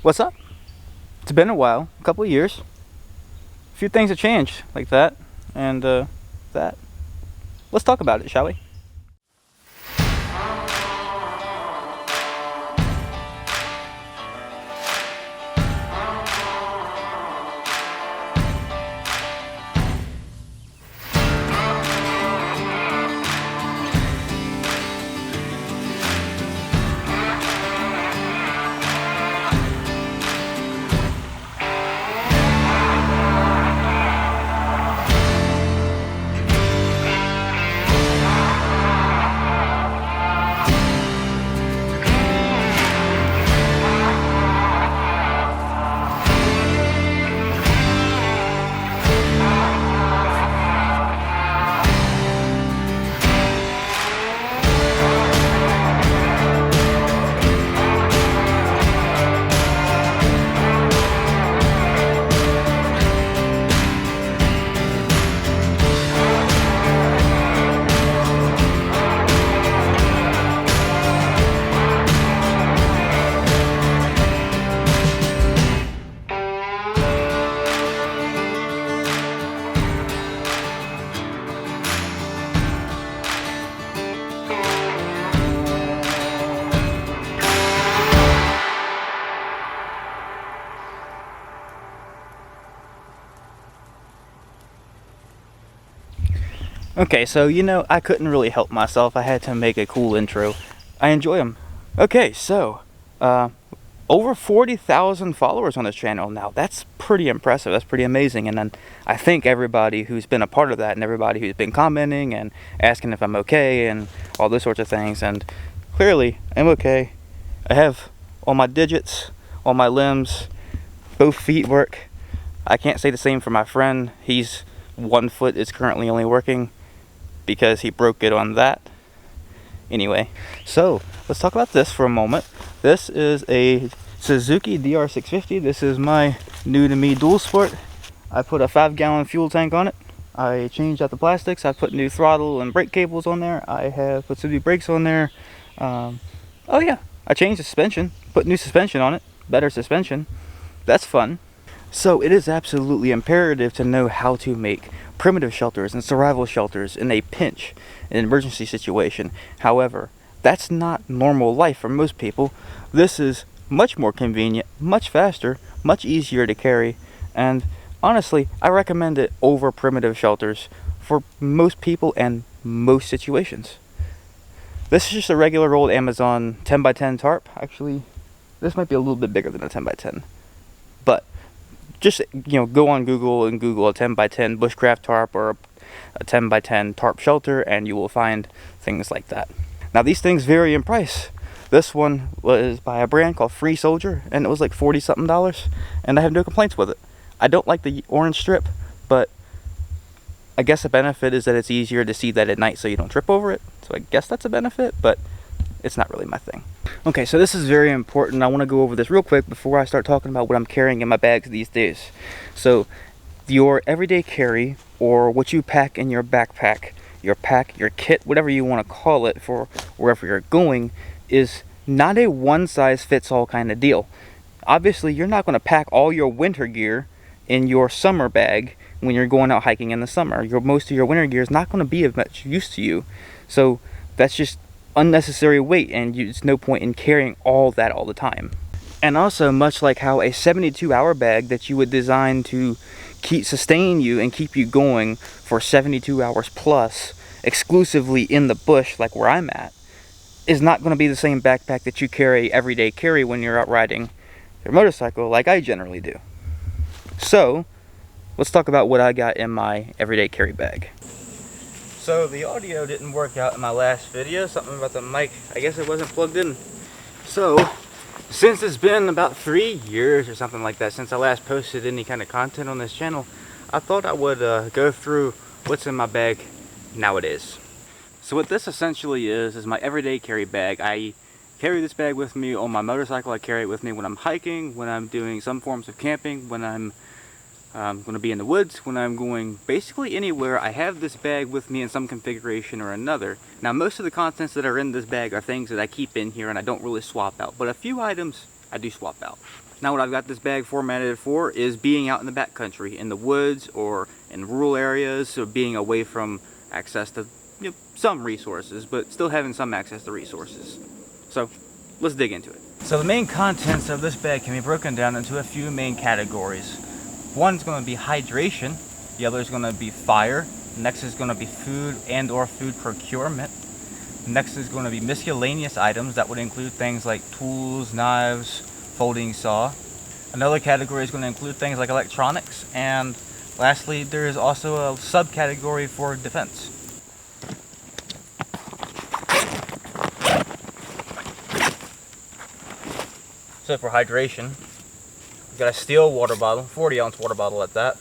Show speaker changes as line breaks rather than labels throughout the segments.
What's up? It's been a while, a couple of years. A few things have changed like that, and that. Let's talk about it, shall we? Okay, so I couldn't really help myself. I had to make a cool intro. I enjoy them. Okay, so over 40,000 followers on this channel now. That's pretty impressive. That's pretty amazing. And then I thank everybody who's been a part of that, and everybody who's been commenting and asking if I'm okay and all those sorts of things. And clearly, I'm okay. I have all my digits, all my limbs, both feet work. I can't say the same for my friend. He's one foot is currently only working because he broke it on that. Anyway, so let's talk about this for a moment. This is a Suzuki DR650. This is my new to me dual sport. I put a 5-gallon fuel tank on it. I changed out the plastics. I put new throttle and brake cables on there. I have put some new brakes on there. Oh yeah, I changed the suspension, put new suspension on it, better suspension. That's fun. So it is absolutely imperative to know how to make primitive shelters and survival shelters in a pinch, an emergency situation. However, that's not normal life for most people. This is much more convenient, much faster, much easier to carry, and honestly, I recommend it over primitive shelters for most people and most situations. This is just a regular old Amazon 10x10 tarp. Actually, this might be a little bit bigger than a 10x10, but just go on Google and Google a 10x10 bushcraft tarp or a 10x10 tarp shelter, and you will find things like that. Now these things vary in price. This one was by a brand called Free Soldier, and it was like $40 something, and I have no complaints with it. I don't like the orange strip, but I guess the benefit is that it's easier to see that at night so you don't trip over it. So I guess that's a benefit, but it's not really my thing. Okay, so this is very important. I want to go over this real quick before I start talking about what I'm carrying in my bags these days. So your everyday carry, or what you pack in your backpack, your pack, your kit, whatever you want to call it for wherever you're going, is not a one-size-fits-all kind of deal. Obviously, you're not going to pack all your winter gear in your summer bag when you're going out hiking in the summer. Most of your winter gear is not going to be of much use to you. So that's just unnecessary weight, and there's no point in carrying all that all the time. And also, much like how a 72-hour bag that you would design to sustain you and keep you going for 72 hours plus exclusively in the bush, like where I'm at, is not going to be the same backpack that you everyday carry when you're out riding your motorcycle like I generally do. So let's talk about what I got in my everyday carry bag. So the audio didn't work out in my last video, something about the mic, I guess it wasn't plugged in. So since it's been about 3 years or something like that since I last posted any kind of content on this channel, I thought I would go through what's in my bag nowadays. So what this essentially is my everyday carry bag. I carry this bag with me on my motorcycle. I carry it with me when I'm hiking, when I'm doing some forms of camping, when I'm going to be in the woods, when I'm going basically anywhere. I have this bag with me in some configuration or another. Now most of the contents that are in this bag are things that I keep in here and I don't really swap out, but a few items I do swap out. Now what I've got this bag formatted for is being out in the backcountry, in the woods or in rural areas, so being away from access to some resources, but still having some access to resources. So let's dig into it. So the main contents of this bag can be broken down into a few main categories. One's going to be hydration, the other is going to be fire, next is going to be food and or food procurement. Next is going to be miscellaneous items. That would include things like tools, knives, folding saw. Another category is going to include things like electronics. And lastly, there is also a subcategory for defense. So for hydration, we've got a steel water bottle, 40-ounce water bottle at that,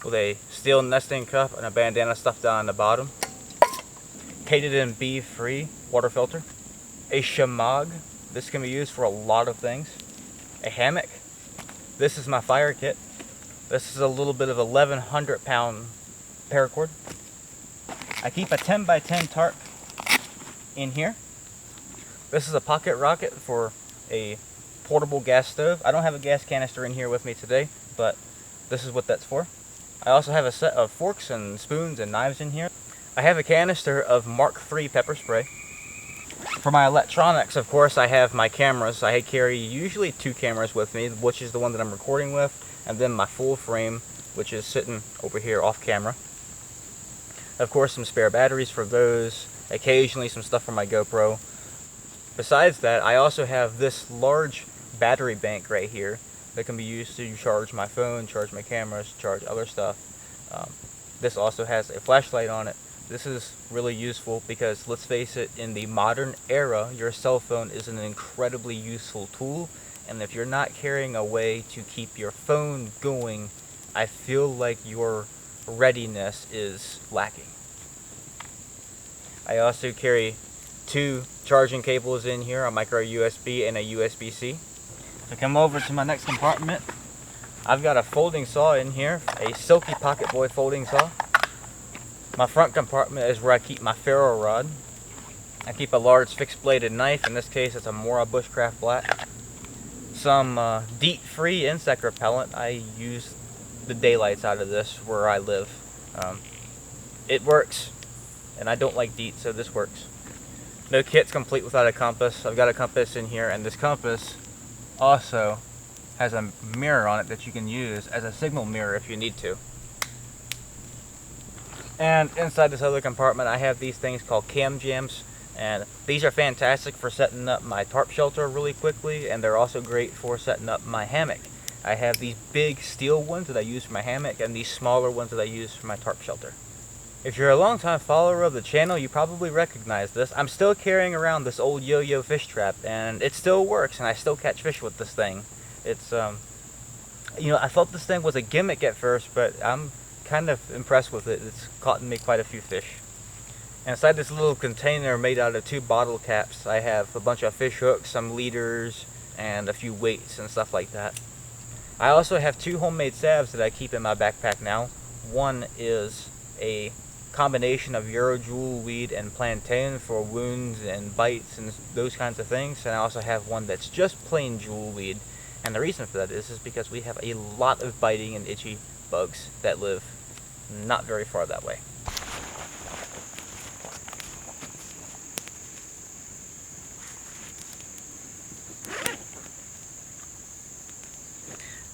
with a steel nesting cup and a bandana stuffed down in the bottom. Cated and bee-free water filter. A shamag. This can be used for a lot of things. A hammock. This is my fire kit. This is a little bit of 1,100-pound paracord. I keep a 10x10 tarp in here. This is a pocket rocket for a portable gas stove. I don't have a gas canister in here with me today, but this is what that's for. I also have a set of forks and spoons and knives in here. I have a canister of Mark III pepper spray. For my electronics, of course, I have my cameras. I carry usually 2 cameras with me, which is the one that I'm recording with, and then my full frame, which is sitting over here off camera. Of course, some spare batteries for those, occasionally some stuff for my GoPro. Besides that, I also have this large battery bank right here that can be used to charge my phone, charge my cameras, charge other stuff. This also has a flashlight on it. This is really useful because, let's face it, in the modern era, your cell phone is an incredibly useful tool, and if you're not carrying a way to keep your phone going, I feel like your readiness is lacking. I also carry 2 charging cables in here, a micro USB and a USB-C. If I come over to my next compartment, I've got a folding saw in here, a Silky Pocket Boy folding saw. My front compartment is where I keep my ferro rod. I keep a large fixed bladed knife. In this case, it's a Mora Bushcraft Black. Some DEET-free insect repellent. I use the daylights out of this where I live. It works, and I don't like DEET, so this works. No kit's complete without a compass. I've got a compass in here, and this compass also has a mirror on it that you can use as a signal mirror if you need to. And inside this other compartment, I have these things called cam jams, and these are fantastic for setting up my tarp shelter really quickly, and they're also great for setting up my hammock. I have these big steel ones that I use for my hammock, and these smaller ones that I use for my tarp shelter. If you're a longtime follower of the channel, you probably recognize this. I'm still carrying around this old yo-yo fish trap, and it still works, and I still catch fish with this thing. It's, I thought this thing was a gimmick at first, but I'm kind of impressed with it. It's caught me quite a few fish. And inside this little container made out of 2 bottle caps, I have a bunch of fish hooks, some leaders, and a few weights and stuff like that. I also have 2 homemade salves that I keep in my backpack now. One is a combination of Euro jewel weed and plantain for wounds and bites and those kinds of things, and I also have one that's just plain jewel weed. And the reason for that is because we have a lot of biting and itchy bugs that live not very far that way.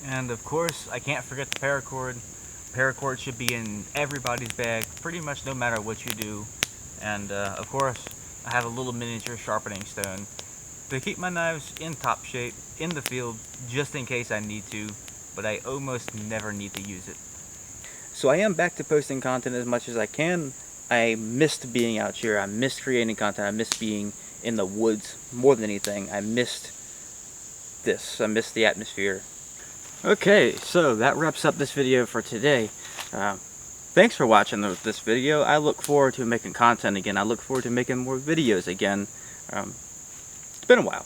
And of course, I can't forget the paracord. Paracord should be in everybody's bag, pretty much no matter what you do. And of course, I have a little miniature sharpening stone to keep my knives in top shape in the field, just in case I need to, but I almost never need to use it. So I am back to posting content as much as I can. I missed being out here. I missed creating content. I missed being in the woods more than anything. I missed this. I missed the atmosphere. Okay, so that wraps up this video for today. Thanks for watching this video. I look forward to making content again. I look forward to making more videos again. It's been a while.